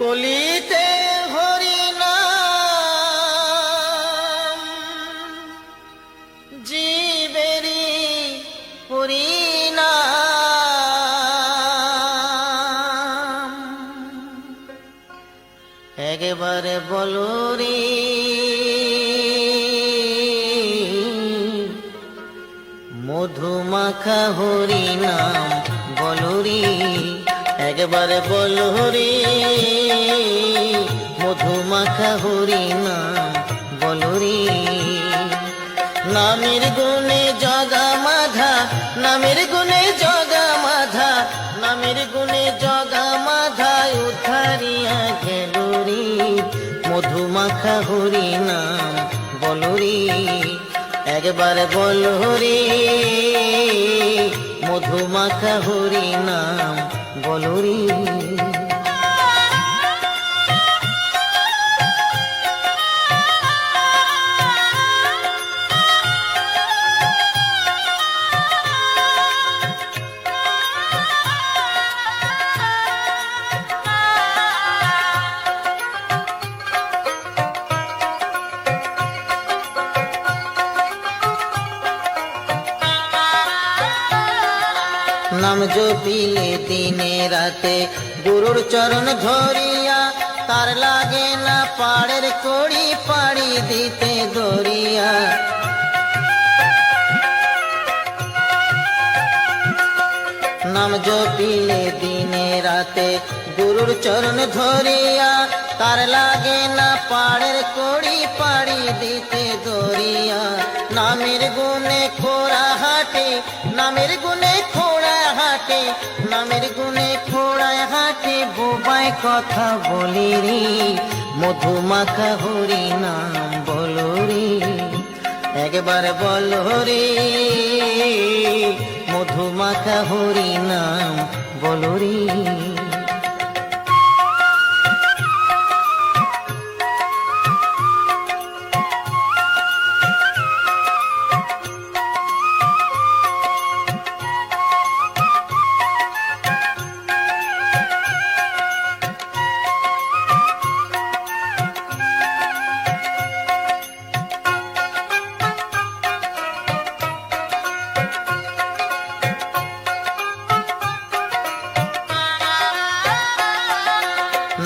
কলিতে হরি নাম জীবেরি হরি নাম একবারে বলো রে মধুমাখা হরি নাম বলো রে একবারে বলো রে মধুমাখা হরি নাম বলো রে নামের গুণে জগা মাধা নামের গুণে জগা মাধা নামের গুণে জগা মাধা উদ্ধারিয়া গেল রে মধুমাখা হরি নাম বলো রে একবারে বলো রে মধুমাখা হরি নাম বলো রে নাম জপিলে দিনে রাতে গুরুর চরণ ধরিয়া তার লাগে না পাড়ের কড়ি পাড়ি দিতে দরিয়া নাম জপিলে দিনে রাতে গুরুর চরণ ধরিয়া তার লাগে না পাড়ের কড়ি পাড়ি দিতে দরিয়া নামের গুণে খোড়া হাটে নামের গুণে খোড়া হাটে নামের গুণে খোড়ায় হাটে বোবায় কথা বলি রে মধুমাখা হরি নাম বলো রে একবার বলো রে মধুমাখা হরি নাম বলো রে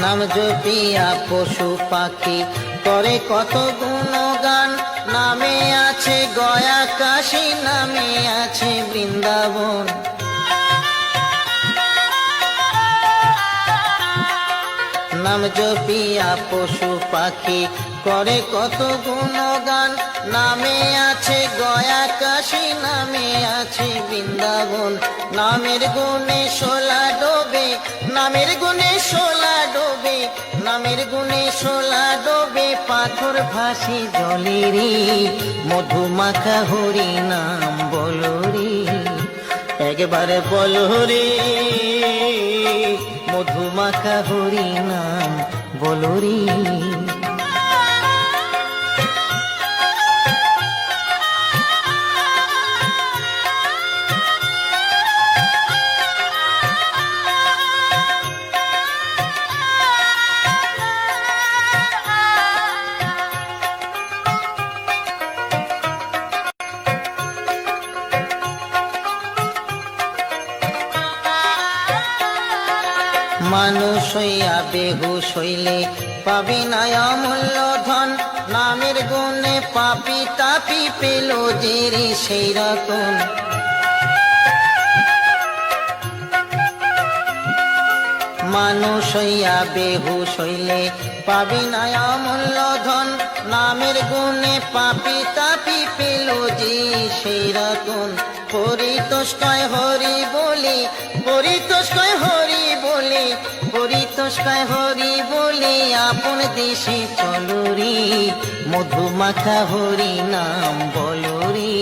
নাম জপিয়া পশু পাখি করে কত গুণগান নামে আছে গয়া কাশী নামে আছে বৃন্দাবন নাম জপিয়া পশু পাখি করে কত গুণগান নামে আছে গয়া কাশী নামে আছে বৃন্দাবন নামের গুণে শোলা ডোবে নামের গুণে শোলা ডোবে নামের গুণে শোলা ডোবে পাথর ভাসি জলে রে মধুমাখা হরি নাম বলো রে একবারে বলো রে মধুমাখা হরি নাম বলো রে মানুষ হইয়া বেহুশ হইলে পাবি না অমূল্য ধন নামের গুণে পাপি তাপি পেল যে রে সেই রকম মানুষ হইয়া বেহুশ হইলে পাবি না অমূল্য ধন নামের গুণে পাপি তাপি পেল যে সেই রকম পরিতোষকয় হরি বলি পরিতোষকয় হরি বলি পরিতোষকয় হরি বলি আপন দেশে চলো রে মধুমাখা হরি নাম বলো রে